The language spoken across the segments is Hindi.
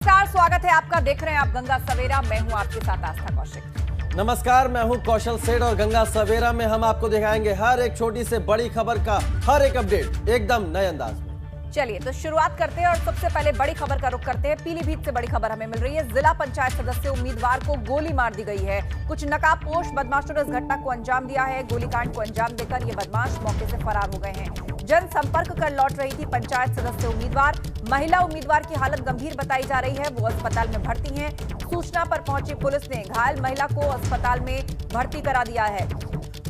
नमस्कार, स्वागत है आपका। देख रहे हैं आप गंगा सवेरा। मैं हूं आपके साथ आस्था कौशिक। नमस्कार, मैं हूं कौशल सेठ और गंगा सवेरा में हम आपको दिखाएंगे हर एक छोटी से बड़ी खबर का हर एक अपडेट एकदम नए अंदाज में। चलिए तो शुरुआत करते हैं और सबसे पहले बड़ी खबर का रुख करते हैं। पीलीभीत से बड़ी खबर हमें मिल रही है। जिला पंचायत सदस्य उम्मीदवार को गोली मार दी गई है। कुछ नकाबपोश बदमाशों ने इस घटना को अंजाम दिया है। गोलीकांड को अंजाम देकर ये बदमाश मौके से फरार हो गए हैं। जनसंपर्क कर लौट रही थी पंचायत सदस्य उम्मीदवार। महिला उम्मीदवार की हालत गंभीर बताई जा रही है। वो अस्पताल में भर्ती हैं। सूचना पर पहुंची पुलिस ने घायल महिला को अस्पताल में भर्ती करा दिया है।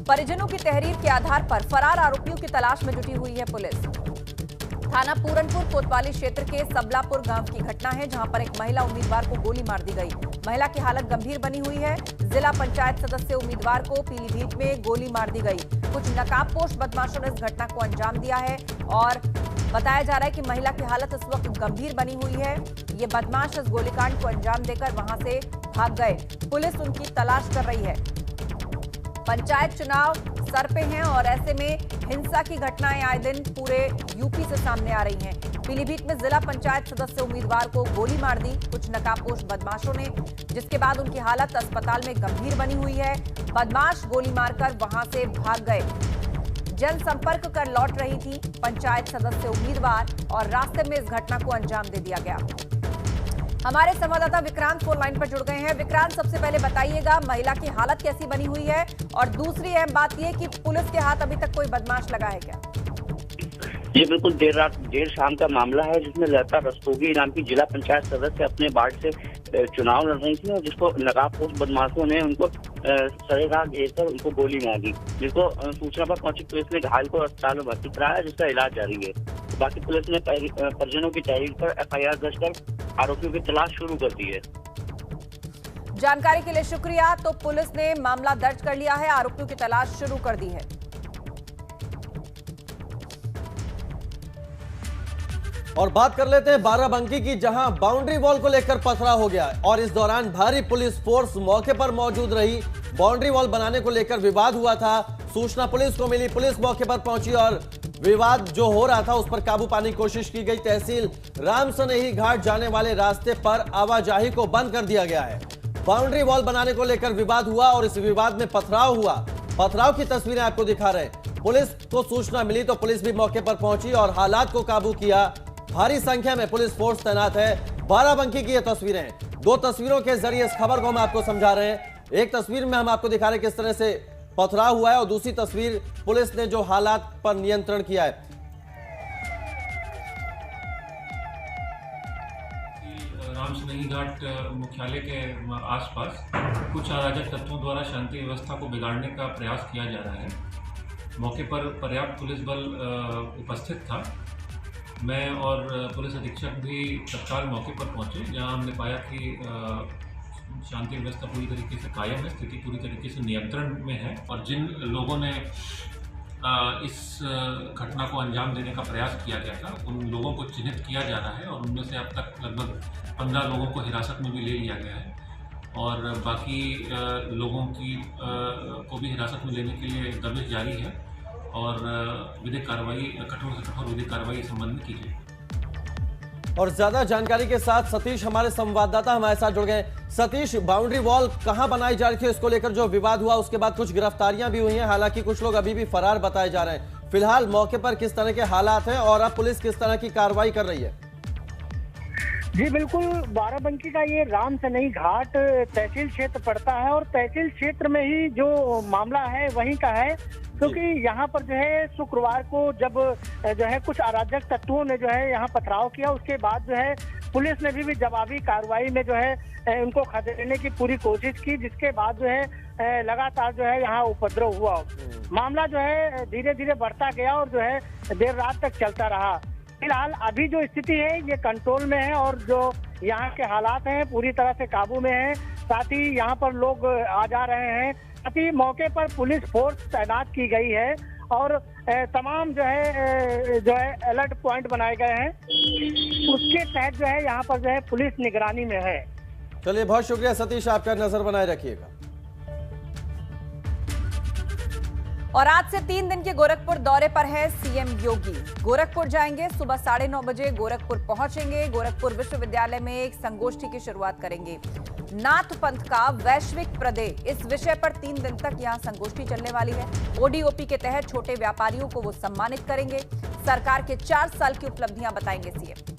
परिजनों की तहरीर के आधार पर फरार आरोपियों की तलाश में जुटी हुई है पुलिस। थाना पूरनपुर कोतवाली क्षेत्र के सबलापुर गांव की घटना है, जहां पर एक महिला उम्मीदवार को गोली मार दी गई। महिला की हालत गंभीर बनी हुई है। जिला पंचायत सदस्य उम्मीदवार को पीलीभीत में गोली मार दी गई। कुछ नकाबपोश बदमाशों ने इस घटना को अंजाम दिया है और बताया जा रहा है कि महिला की हालत इस वक्त गंभीर बनी हुई है। ये बदमाश इस गोलीकांड को अंजाम देकर वहां से भाग गए। पुलिस उनकी तलाश कर रही है। पंचायत चुनाव सर पे हैं और ऐसे में हिंसा की घटनाएं आए दिन पूरे यूपी से सामने आ रही हैं। पीलीभीत में जिला पंचायत सदस्य उम्मीदवार को गोली मार दी कुछ नकाबपोश बदमाशों ने, जिसके बाद उनकी हालत अस्पताल में गंभीर बनी हुई है। बदमाश गोली मारकर वहां से भाग गए। जनसंपर्क कर लौट रही थी पंचायत सदस्य उम्मीदवार और रास्ते में इस घटना को अंजाम दे दिया गया। हमारे संवाददाता विक्रांत फोन लाइन पर जुड़ गए हैं। विक्रांत, सबसे पहले बताइएगा महिला की हालत कैसी बनी हुई है और दूसरी अहम बात यह कि पुलिस के हाथ अभी तक कोई बदमाश लगा है क्या? ये बिल्कुल देर शाम का मामला है, जिसमें लता रस्तोगी नाम की जिला पंचायत सदस्य अपने वार्ड से चुनाव लड़ रही थी और जिसको नकाबपोश बदमाशों ने उनको सरेराह घेरकर उनको गोली मार दी, जिसको सूचना पर पहुंची पुलिस ने घायल को अस्पताल में भर्ती कराया, जिसका इलाज जारी है। बाकी पुलिस ने परिजनों की तहरीर पर FIR दर्ज कर आरोपियों की तलाश शुरू कर दी है। जानकारी के लिए शुक्रिया। तो पुलिस ने मामला दर्ज कर लिया है, आरोपियों की तलाश शुरू कर दी है। और बात कर लेते हैं बाराबंकी की, जहां बाउंड्री वॉल को लेकर पथराव हो गया और इस दौरान भारी पुलिस फोर्स मौके पर मौजूद रही। बाउंड्री वॉल बनाने को लेकर विवाद हुआ था। सूचना पुलिस को मिली, पुलिस मौके पर पहुंची और विवाद जो हो रहा था उस पर काबू पाने की कोशिश की गई। तहसील रामसनेही घाट जाने वाले रास्ते पर आवाजाही को बंद कर दिया गया है। बाउंड्री वॉल बनाने को लेकर विवाद हुआ और इस विवाद में पथराव हुआ। पथराव की तस्वीरें आपको दिखा रहे हैं। पुलिस को सूचना मिली तो पुलिस भी मौके पर पहुंची और हालात को काबू किया। भारी संख्या में पुलिस फोर्स तैनात है। बाराबंकी की ये तस्वीरें हैं। दो तस्वीरों के जरिए इस खबर को हम आपको समझा रहे हैं। एक तस्वीर में हम आपको दिखा रहे हैं किस तरह से पथराव हुआ है और दूसरी तस्वीर पुलिस ने जो हालात पर नियंत्रण किया है। रामसनेही घाट मुख्यालय के आसपास कुछ अराजक तत्वों द्वारा शांति व्यवस्था को बिगाड़ने का प्रयास किया जा रहा है। मौके पर पर्याप्त पुलिस बल उपस्थित था। मैं और पुलिस अधीक्षक भी तत्काल मौके पर पहुंचे, जहां हमने पाया कि शांति व्यवस्था पूरी तरीके से कायम है, स्थिति पूरी तरीके से नियंत्रण में है और जिन लोगों ने इस घटना को अंजाम देने का प्रयास किया गया था उन लोगों को चिन्हित किया जा रहा है और उनमें से अब तक लगभग 15 लोगों को हिरासत में भी ले लिया गया है और बाकी लोगों की को भी हिरासत में लेने के लिए दबिश जारी है और विधिक कार्रवाई, कठोर से कठोर विधिक कार्रवाई इस संबंध में की गई। और ज्यादा जानकारी के साथ सतीश हमारे संवाददाता हमारे साथ जुड़ गए। सतीश, बाउंड्री वॉल कहां बनाई जा रही थी, इसको लेकर जो विवाद हुआ उसके बाद कुछ गिरफ्तारियां भी हुई हैं, हालांकि कुछ लोग अभी भी फरार बताए जा रहे हैं। फिलहाल मौके पर किस तरह के हालात हैं और अब पुलिस किस तरह की कार्रवाई कर रही है? जी बिल्कुल, बाराबंकी का ये रामसनेही घाट तहसील क्षेत्र पड़ता है और तहसील क्षेत्र में ही जो मामला है वहीं का है, क्योंकि यहाँ पर जो है शुक्रवार को जब जो है कुछ अराजक तत्वों ने जो है यहाँ पथराव किया, उसके बाद जो है पुलिस ने भी जवाबी कार्रवाई में जो है उनको खदेड़ने की पूरी कोशिश की, जिसके बाद जो है लगातार जो है यहाँ उपद्रव हुआ। मामला जो है धीरे धीरे बढ़ता गया और जो है देर रात तक चलता रहा। फिलहाल अभी जो स्थिति है ये कंट्रोल में है और जो यहाँ के हालात हैं पूरी तरह से काबू में है। साथ ही यहाँ पर लोग आ जा रहे हैं। साथ ही मौके पर पुलिस फोर्स तैनात की गई है और तमाम जो है अलर्ट पॉइंट बनाए गए हैं। उसके तहत जो है यहाँ पर जो है पुलिस निगरानी में है। चलिए, बहुत शुक्रिया सतीश, आपका नजर बनाए रखिएगा। और आज से 3 दिन के गोरखपुर दौरे पर है सीएम योगी। गोरखपुर जाएंगे, सुबह 9:30 बजे गोरखपुर पहुंचेंगे। गोरखपुर विश्वविद्यालय में एक संगोष्ठी की शुरुआत करेंगे। नाथ पंथ का वैश्विक प्रदेय, इस विषय पर 3 दिन तक यहां संगोष्ठी चलने वाली है। ओडीओपी के तहत छोटे व्यापारियों को वो सम्मानित करेंगे। सरकार के 4 साल की उपलब्धियां बताएंगे सीएम।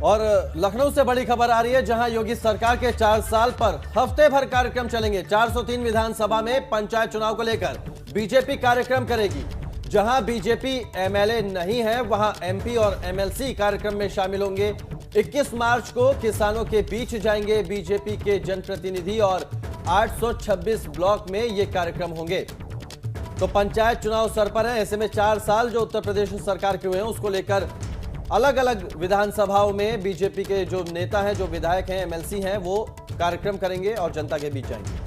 और लखनऊ से बड़ी खबर आ रही है, जहां योगी सरकार के 4 साल पर हफ्ते भर कार्यक्रम चलेंगे। 403 विधानसभा में पंचायत चुनाव को लेकर बीजेपी कार्यक्रम करेगी। जहां बीजेपी एमएलए नहीं है, वहां एमपी और एमएलसी कार्यक्रम में शामिल होंगे। 21 मार्च को किसानों के बीच जाएंगे बीजेपी के जनप्रतिनिधि और 826 ब्लॉक में ये कार्यक्रम होंगे। तो पंचायत चुनाव सर पर है। ऐसे में 4 साल जो उत्तर प्रदेश सरकार के हुए हैं, उसको लेकर अलग अलग विधानसभाओं में बीजेपी के जो नेता हैं, जो विधायक हैं, एमएलसी हैं, वो कार्यक्रम करेंगे और जनता के बीच जाएंगे।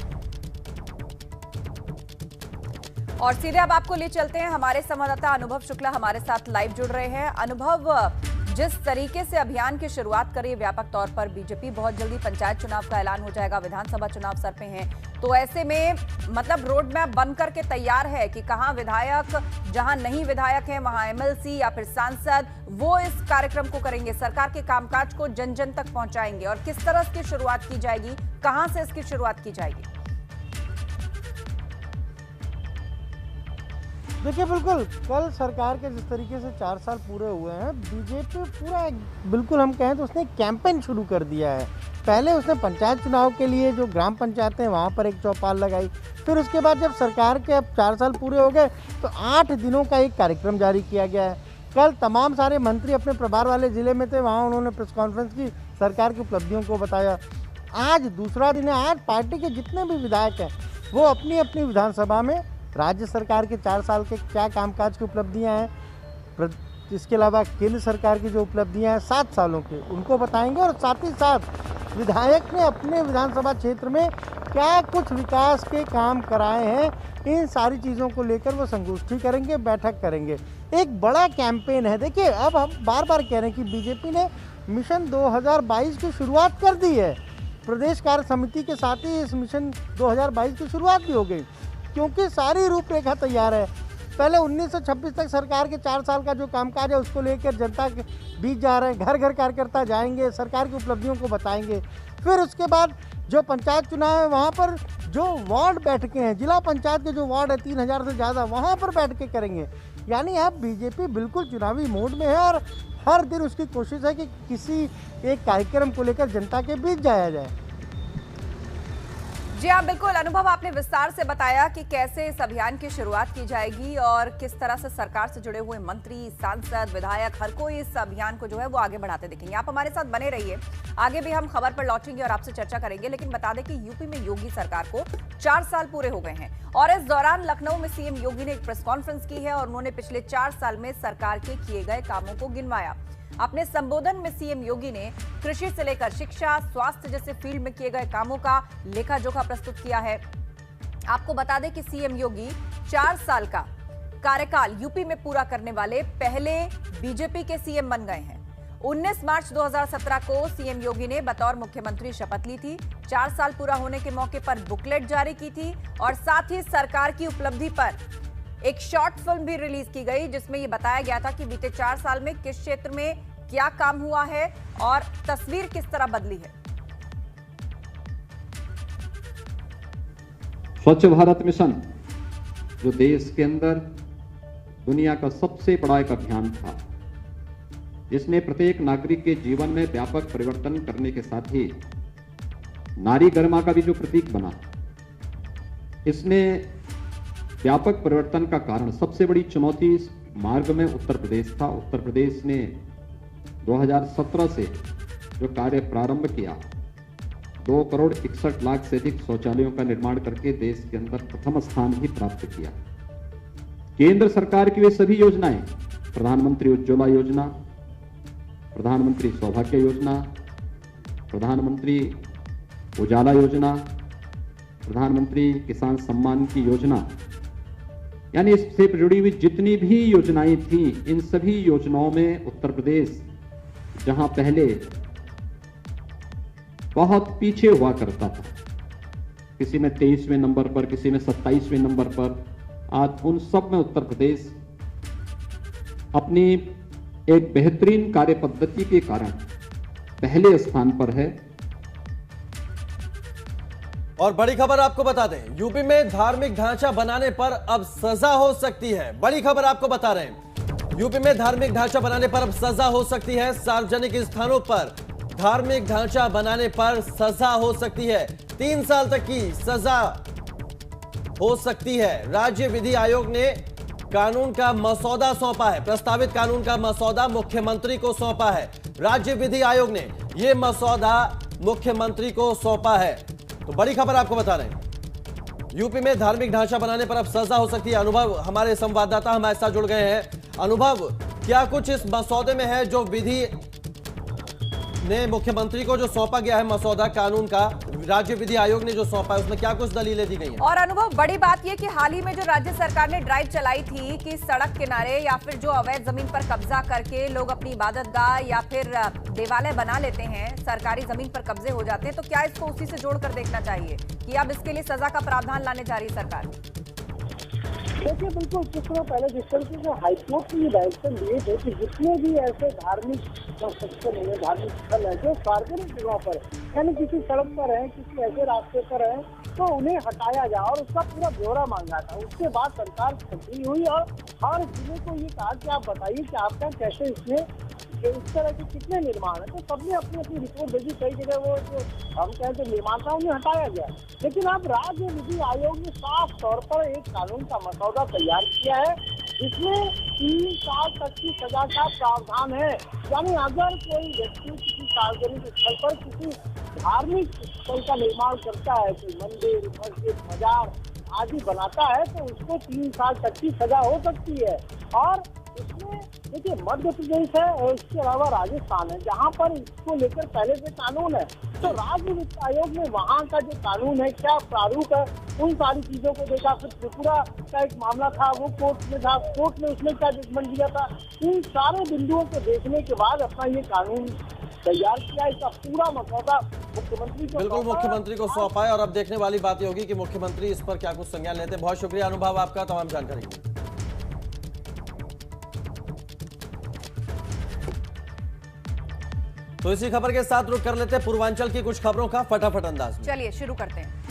और सीधे अब आपको ले चलते हैं, हमारे संवाददाता अनुभव शुक्ला हमारे साथ लाइव जुड़ रहे हैं। अनुभव, जिस तरीके से अभियान की शुरुआत करी व्यापक तौर पर बीजेपी, बहुत जल्दी पंचायत चुनाव का ऐलान हो जाएगा, विधानसभा चुनाव सर पे हैं, तो ऐसे में मतलब रोड मैप बन करके तैयार है कि कहां विधायक, जहां नहीं विधायक हैं वहां एमएलसी या फिर सांसद, वो इस कार्यक्रम को करेंगे, सरकार के कामकाज को जन जन तक पहुंचाएंगे। और किस तरह इसकी शुरुआत की जाएगी, कहां से इसकी शुरुआत की जाएगी? देखिए, बिल्कुल कल सरकार के जिस तरीके से 4 साल पूरे हुए हैं, बीजेपी पूरा बिल्कुल हम कहें तो उसने कैंपेन शुरू कर दिया है। पहले उसने पंचायत चुनाव के लिए जो ग्राम पंचायतें हैं वहाँ पर एक चौपाल लगाई। फिर उसके बाद जब सरकार के अब 4 साल पूरे हो गए तो 8 दिनों का एक कार्यक्रम जारी किया गया है। कल तमाम सारे मंत्री अपने प्रभार वाले ज़िले में थे, वहाँ उन्होंने प्रेस कॉन्फ्रेंस की, सरकार की उपलब्धियों को बताया। आज दूसरा दिन है। आज पार्टी के जितने भी विधायक हैं वो अपनी अपनी विधानसभा में राज्य सरकार के 4 साल के क्या कामकाज की उपलब्धियां हैं, इसके अलावा केंद्र सरकार की जो उपलब्धियां हैं 7 सालों के, उनको बताएंगे। और साथ ही साथ विधायक ने अपने विधानसभा क्षेत्र में क्या कुछ विकास के काम कराए हैं, इन सारी चीज़ों को लेकर वो संगोष्ठी करेंगे, बैठक करेंगे। एक बड़ा कैंपेन है। देखिए, अब हम बार बार कह रहे हैं कि बीजेपी ने मिशन 2022 की शुरुआत कर दी है। प्रदेश कार्य समिति के साथ ही इस मिशन 2022 की शुरुआत भी हो गई, क्योंकि सारी रूपरेखा तैयार है। पहले 1926 तक सरकार के 4 साल का जो कामकाज है उसको लेकर जनता के बीच जा रहे हैं, घर घर कार्यकर्ता जाएंगे, सरकार की उपलब्धियों को बताएंगे। फिर उसके बाद जो पंचायत चुनाव है वहाँ पर जो वार्ड बैठकें हैं, जिला पंचायत के जो वार्ड है 3000 से ज़्यादा, वहाँ पर बैठकें करेंगे। यानी अब बीजेपी बिल्कुल चुनावी मोड में है और हर दिन उसकी कोशिश है कि किसी एक कार्यक्रम को लेकर जनता के बीच जाया जाए। जी हाँ, बिल्कुल अनुभव, आपने विस्तार से बताया कि कैसे इस अभियान की शुरुआत की जाएगी और किस तरह से सरकार से जुड़े हुए मंत्री, सांसद, विधायक, हर कोई इस अभियान को जो है वो आगे बढ़ाते दिखेंगे। आप हमारे साथ बने रहिए, आगे भी हम खबर पर लौटेंगे और आपसे चर्चा करेंगे। लेकिन बता दें कि यूपी में योगी सरकार को 4 साल पूरे हो गए हैं और इस दौरान लखनऊ में सीएम योगी ने एक प्रेस कॉन्फ्रेंस की है और उन्होंने पिछले 4 साल में सरकार के किए गए कामों को गिनवाया। अपने संबोधन में सीएम योगी ने कृषि से लेकर शिक्षा, स्वास्थ्य जैसे फील्ड में किए गए कामों का लेखा जोखा प्रस्तुत किया है। आपको बता दें कि सीएम योगी 4 साल का कार्यकाल यूपी में पूरा करने वाले पहले बीजेपी के सीएम बन गए हैं। 19 मार्च 2017 को सीएम योगी ने बतौर मुख्यमंत्री शपथ ली थी। 4 साल पूरा होने के मौके पर बुकलेट जारी की थी और साथ ही सरकार की उपलब्धि पर एक शॉर्ट फिल्म भी रिलीज की गई, जिसमें यह बताया गया था कि बीते 4 साल में किस क्षेत्र में क्या काम हुआ है और तस्वीर किस तरह बदली है। स्वच्छ भारत मिशन जो देश के अंदर दुनिया का सबसे बड़ा एक अभियान था, जिसने प्रत्येक नागरिक के जीवन में व्यापक परिवर्तन करने के साथ ही नारी गरिमा का भी जो प्रतीक बना, इसने व्यापक परिवर्तन का कारण, सबसे बड़ी चुनौती इस मार्ग में उत्तर प्रदेश था। उत्तर प्रदेश ने 2017 से जो कार्य प्रारंभ किया, 2,61,00,000 से अधिक शौचालयों का निर्माण करके देश के अंदर प्रथम स्थान भी प्राप्त किया। केंद्र सरकार की वे सभी योजनाएं, प्रधानमंत्री उज्ज्वला योजना, प्रधानमंत्री सौभाग्य योजना, प्रधानमंत्री उजाला योजना, प्रधानमंत्री किसान सम्मान की योजना, यानी इससे जुड़ी हुई जितनी भी योजनाएं थी, इन सभी योजनाओं में उत्तर प्रदेश जहां पहले बहुत पीछे हुआ करता था, किसी में 23वें नंबर पर, किसी में 27वें नंबर पर। आज उन सब में उत्तर प्रदेश अपनी एक बेहतरीन कार्य पद्धति के कारण पहले स्थान पर है। और बड़ी खबर आपको बता दें, यूपी में धार्मिक ढांचा बनाने पर अब सजा हो सकती है। बड़ी खबर आपको बता रहे हैं, यूपी में धार्मिक ढांचा बनाने पर अब सजा हो सकती है। सार्वजनिक स्थानों पर धार्मिक ढांचा बनाने पर सजा हो सकती है, 3 साल तक की सजा हो सकती है। राज्य विधि आयोग ने कानून का मसौदा सौंपा है, प्रस्तावित कानून का मसौदा मुख्यमंत्री को सौंपा है। राज्य विधि आयोग ने यह मसौदा मुख्यमंत्री को सौंपा है। तो बड़ी खबर आपको बता रहे हैं, यूपी में धार्मिक ढांचा बनाने पर अब सजा हो सकती है। अनुभव हमारे संवाददाता हमारे साथ जुड़ गए हैं। अनुभव, क्या कुछ इस मसौदे में है जो विधि ने मुख्यमंत्री को जो सौंपा गया है मसौदा कानून का, राज्य विधि आयोग ने जो सौंपा है उसमें क्या कुछ दलीलें दी गई हैं? और अनुभव, बड़ी बात यह कि हाल ही में जो राज्य सरकार ने ड्राइव चलाई थी कि सड़क किनारे या फिर जो अवैध जमीन पर कब्जा करके लोग अपनी इबादतगाह या फिर देवालय बना लेते हैं, सरकारी जमीन पर कब्जे हो जाते हैं, तो क्या इसको उसी से जोड़कर देखना चाहिए कि अब इसके लिए सजा का प्रावधान लाने जा रही है सरकार? देखिए, बिल्कुल कुछ समय पहले जिस तरीके से हाईकोर्ट ने डायरेक्शन दिए थे कि जितने भी ऐसे धार्मिक कंस्ट्रक्शन है, धार्मिक स्थल है जो सार्वजनिक जगह पर यानी किसी सड़क पर है, किसी ऐसे रास्ते पर है, तो उन्हें हटाया जाए और उसका पूरा ब्यौरा मांगा था। उसके बाद सरकार सक्रिय हुई और हर जिले को ये कहा कि आप बताइए कि आपका कैसे इसमें इस तरह के कितने निर्माण है। तो सबने अपनी अपनी रिपोर्ट भेजी, कई जगह वो जो हम कहते निर्माण था उन्हें हटाया गया। लेकिन अब राज्य विधि आयोग ने साफ तौर पर एक कानून का मसौदा तैयार किया है जिसमें 3 साल तक की सजा का प्रावधान है। यानी अगर कोई व्यक्ति किसी सार्वजनिक स्थल पर किसी धार्मिक स्थल का निर्माण करता है, कोई मंदिर, मस्जिद, बाजार आदि बनाता है, तो उसको 3 साल तक की सजा हो सकती है। और इसमें देखिए मध्य प्रदेश है और इसके अलावा राजस्थान है जहां पर इसको लेकर पहले से कानून है। तो राज्य वित्त आयोग ने वहां का जो कानून है, क्या प्रारूप है, उन सारी चीजों को देखा। फिर त्रिपुरा का एक मामला था, वो कोर्ट में था, कोर्ट ने उसमें क्या जजमेंट दिया था, इन सारे बिंदुओं को देखने के बाद अपना ये कानून तैयार किया। इसका पूरा मसौदा मुख्यमंत्री को बिल्कुल मुख्यमंत्री को सौंपा है और अब देखने वाली बात ये होगी कि मुख्यमंत्री इस पर क्या कुछ संज्ञान लेते हैं। बहुत शुक्रिया अनुभव आपका तमाम जानकारी के लिए। तो इसी खबर के साथ रुक कर लेते हैं पूर्वांचल की कुछ खबरों का फटाफट अंदाज में। चलिए शुरू करते हैं।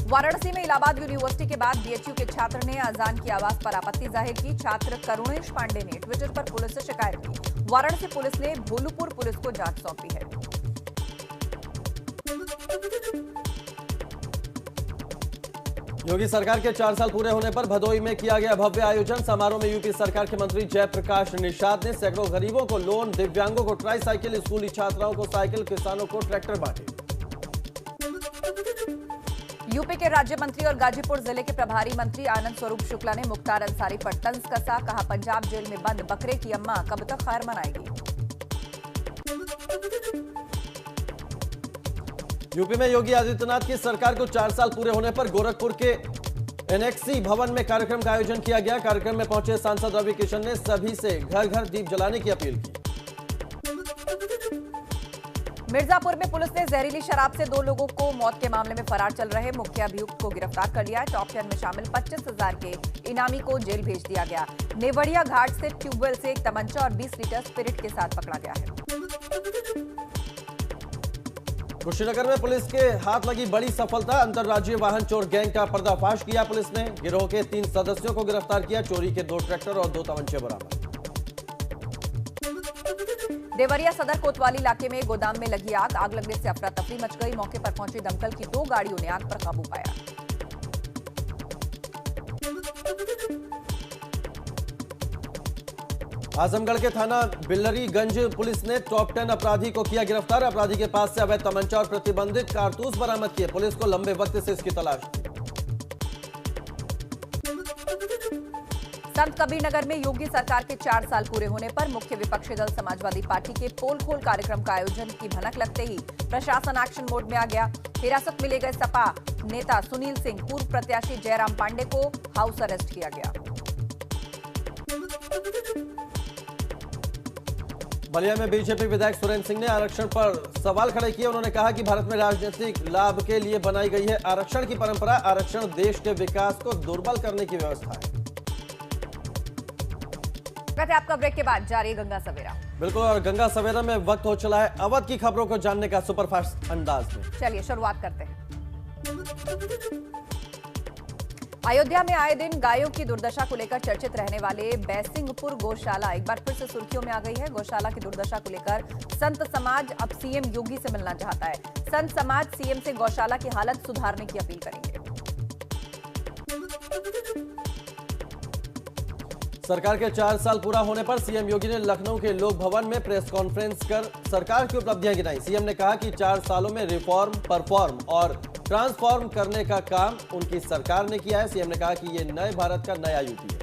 वाराणसी में इलाहाबाद यूनिवर्सिटी के बाद बीएचयू के छात्र ने अजान की आवाज पर आपत्ति जाहिर की। छात्र करुणेश पांडे ने ट्विटर पर पुलिस से शिकायत की। वाराणसी पुलिस ने भोलूपुर पुलिस को जांच सौंपी है। योगी सरकार के 4 साल पूरे होने पर भदोही में किया गया भव्य आयोजन। समारोह में यूपी सरकार के मंत्री जयप्रकाश निषाद ने सैकड़ों गरीबों को लोन, दिव्यांगों को ट्राईसाइकिल, स्कूली छात्राओं को साइकिल, किसानों को ट्रैक्टर बांटे। यूपी के राज्य मंत्री और गाजीपुर जिले के प्रभारी मंत्री आनंद स्वरूप शुक्ला ने मुख्तार अंसारी पर तंज कसा। कहा, पंजाब जेल में बंद बकरे की अम्मा कब तक खैर मनाएगी। यूपी में योगी आदित्यनाथ की सरकार को 4 साल पूरे होने पर गोरखपुर के एनेक्सी भवन में कार्यक्रम का आयोजन किया गया। कार्यक्रम में पहुंचे सांसद रवि किशन ने सभी से घर घर दीप जलाने की अपील की। मिर्जापुर में पुलिस ने जहरीली शराब से 2 लोगों को मौत के मामले में फरार चल रहे मुख्य अभियुक्त को गिरफ्तार कर लिया है। टॉप 10 में शामिल 25,000 के इनामी को जेल भेज दिया गया। नेवड़िया घाट से ट्यूबवेल से एक तमंचा और 20 लीटर स्पिरिट के साथ पकड़ा गया है। कुशीनगर में पुलिस के हाथ लगी बड़ी सफलता। अंतरराज्यीय वाहन चोर गैंग का पर्दाफाश किया पुलिस ने। गिरोह के 3 सदस्यों को गिरफ्तार किया। चोरी के 2 ट्रैक्टर और 2 तमंचे बरामद। देवरिया सदर कोतवाली इलाके में गोदाम में लगी आग। आग लगने से अफरा तफरी मच गई। मौके पर पहुंची दमकल की 2 गाड़ियों ने आग पर काबू पाया। आजमगढ़ के थाना बिल्लरीगंज पुलिस ने टॉप 10 अपराधी को किया गिरफ्तार। अपराधी के पास से अवैध तमंचा और प्रतिबंधित कारतूस बरामद किए। पुलिस को लंबे वक्त से इसकी तलाश थी। संत कबीर नगर में योगी सरकार के 4 साल पूरे होने पर मुख्य विपक्षी दल समाजवादी पार्टी के पोल खोल कार्यक्रम का आयोजन की भनक लगते ही प्रशासन एक्शन मोड में आ गया। हिरासत में ले गए सपा नेता सुनील सिंह, पूर्व प्रत्याशी जयराम पांडे को हाउस अरेस्ट किया गया। बलिया में बीजेपी विधायक सुरेंद्र सिंह ने आरक्षण पर सवाल खड़े किए। उन्होंने कहा कि भारत में राजनीतिक लाभ के लिए बनाई गई है आरक्षण की परंपरा। आरक्षण देश के विकास को दुर्बल करने की व्यवस्था है। कहते आपका ब्रेक के बाद जारी गंगा सवेरा। बिल्कुल, और गंगा सवेरा में वक्त हो चला है अवध की खबरों को जानने का सुपरफास्ट अंदाज में। चलिए शुरुआत करते हैं। अयोध्या में आए दिन गायों की दुर्दशा को लेकर चर्चित रहने वाले बैसिंगपुर गौशाला एक बार फिर से सुर्खियों में आ गई है। गौशाला की दुर्दशा को लेकर संत समाज अब सीएम योगी से मिलना चाहता है। संत समाज सीएम से गौशाला की हालत सुधारने की अपील करेंगे। सरकार के 4 साल पूरा होने पर सीएम योगी ने लखनऊ के लोक भवन में प्रेस कॉन्फ्रेंस कर सरकार की उपलब्धियां गिनाई। सीएम ने कहा कि 4 सालों में रिफॉर्म, परफॉर्म और ट्रांसफॉर्म करने का काम उनकी सरकार ने किया है। सीएम ने कहा कि ये नए भारत का नया यूपी है।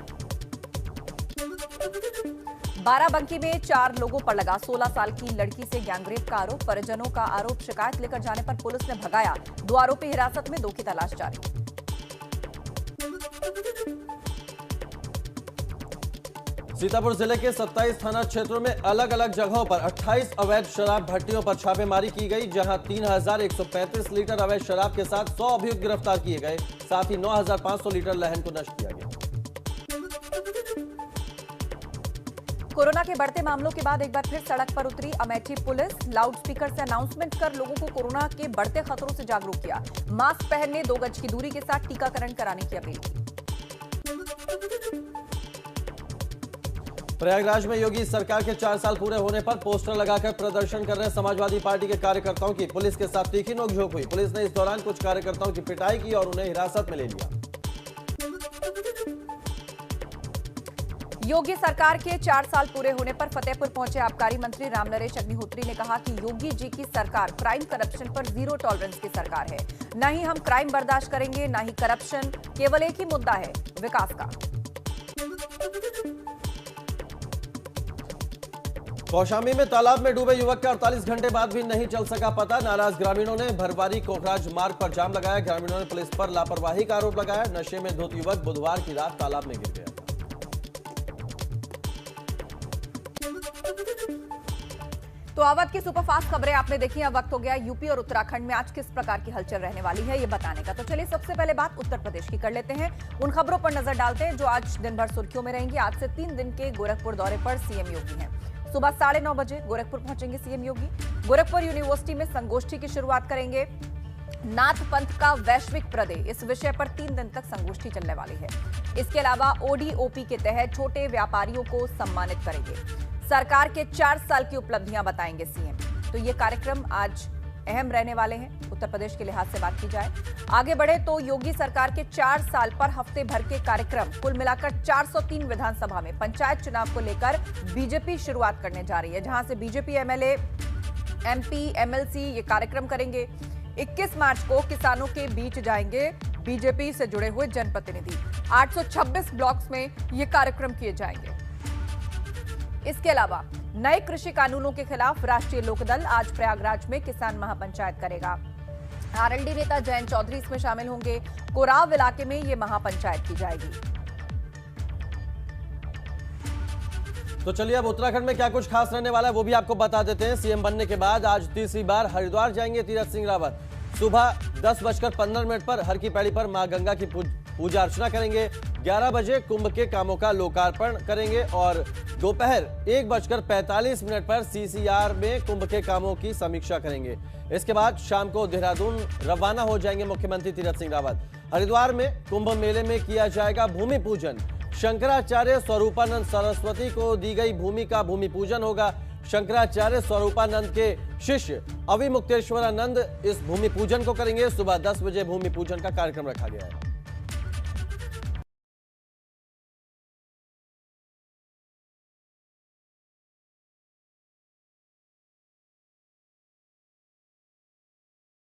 बाराबंकी में 4 लोगों पर लगा 16 साल की लड़की से गैंगरेप का आरोप। परिजनों का आरोप, शिकायत लेकर जाने पर पुलिस ने भगाया। 2 आरोपी हिरासत में, 2 की तलाश जारी। सीतापुर जिले के 27 थाना क्षेत्रों में अलग अलग जगहों पर 28 अवैध शराब भट्टियों पर छापेमारी की गई, जहां 3135 लीटर अवैध शराब के साथ 100 अभियुक्त गिरफ्तार किए गए। साथ ही 9500 लीटर लहन को नष्ट किया गया। कोरोना के बढ़ते मामलों के बाद एक बार फिर सड़क पर उतरी अमेठी पुलिस। लाउडस्पीकर से अनाउंसमेंट कर लोगों को कोरोना के बढ़ते खतरों से जागरूक किया। मास्क पहनने, 2 गज की दूरी के साथ टीकाकरण कराने की अपील की। प्रयागराज में योगी सरकार के 4 साल पूरे होने पर पोस्टर लगाकर प्रदर्शन कर रहे समाजवादी पार्टी के कार्यकर्ताओं की पुलिस के साथ तीखी नोकझोंक हुई। पुलिस ने इस दौरान कुछ कार्यकर्ताओं की पिटाई की और उन्हें हिरासत में ले लिया। योगी सरकार के 4 साल पूरे होने पर फतेहपुर पहुंचे आबकारी मंत्री रामनरेश अग्निहोत्री ने कहा कि योगी जी की सरकार क्राइम करप्शन पर 0 टॉलरेंस की सरकार है। न ही हम क्राइम बर्दाश्त करेंगे, न ही करप्शन। केवल एक ही मुद्दा है, विकास का। कौशाम्बी में तालाब में डूबे युवक का 48 घंटे बाद भी नहीं चल सका पता। नाराज ग्रामीणों ने भरवारी कोखराज मार्ग पर जाम लगाया। ग्रामीणों ने पुलिस पर लापरवाही का आरोप लगाया। नशे में धुत युवक बुधवार की रात तालाब में गिर गया। तो अवध की सुपरफास्ट खबरें आपने देखी। अब वक्त हो गया यूपी और उत्तराखंड में आज किस प्रकार की हलचल रहने वाली है ये बताने का। तो चलिए सबसे पहले बात उत्तर प्रदेश की कर लेते हैं। उन खबरों पर नजर डालते हैं जो आज दिन भर सुर्खियों में रहेंगी। आज से 3 दिन के गोरखपुर दौरे पर सीएम योगी हैं। सुबह 9:30 बजे गोरखपुर पहुंचेंगे सीएम योगी। गोरखपुर यूनिवर्सिटी में संगोष्ठी की शुरुआत करेंगे। नाथ पंथ का वैश्विक प्रदय, इस विषय पर 3 दिन तक संगोष्ठी चलने वाली है। इसके अलावा ओडीओपी के तहत छोटे व्यापारियों को सम्मानित करेंगे। सरकार के 4 साल की उपलब्धियां बताएंगे सीएम। तो ये कार्यक्रम आज अहम रहने वाले हैं उत्तर प्रदेश के लिहाज से बात की जाए। आगे बढ़े तो योगी सरकार के 4 साल पर हफ्ते भर के कार्यक्रम, कुल मिलाकर 403 विधानसभा में पंचायत चुनाव को लेकर बीजेपी शुरुआत करने जा रही है, जहां से बीजेपी एमएलए, एमपी, एमएलसी ये कार्यक्रम करेंगे। 21 मार्च को किसानों के बीच जाएंगे बीजेपी से जुड़े हुए जनप्रतिनिधि। 826 ब्लॉक्स में ये कार्यक्रम किए जाएंगे। इसके अलावा नए कृषि कानूनों के खिलाफ राष्ट्रीय लोकदल आज प्रयागराज में किसान महापंचायत करेगा। आरएलडी नेता जयंत चौधरी इसमें शामिल होंगे। कोराव इलाके में ये महापंचायत की जाएगी। तो चलिए अब उत्तराखंड में क्या कुछ खास रहने वाला है वो भी आपको बता देते हैं। सीएम बनने के बाद आज तीसरी बार हरिद्वार जाएंगे तीरथ सिंह रावत। सुबह 10:15 पर हर की पैड़ी पर मां गंगा की पूजा अर्चना करेंगे। 11 बजे कुंभ के कामों का लोकार्पण करेंगे और दोपहर 1:45 पर सीसीआर में कुंभ के कामों की समीक्षा करेंगे। इसके बाद शाम को देहरादून रवाना हो जाएंगे मुख्यमंत्री तीरथ सिंह रावत। हरिद्वार में कुंभ मेले में किया जाएगा भूमि पूजन। शंकराचार्य स्वरूपानंद सरस्वती को दी गई भूमि का भूमि पूजन होगा। शंकराचार्य स्वरूपानंद के शिष्य अविमुक्तेश्वरानंद इस भूमि पूजन को करेंगे। सुबह 10 बजे भूमि पूजन का कार्यक्रम रखा गया है।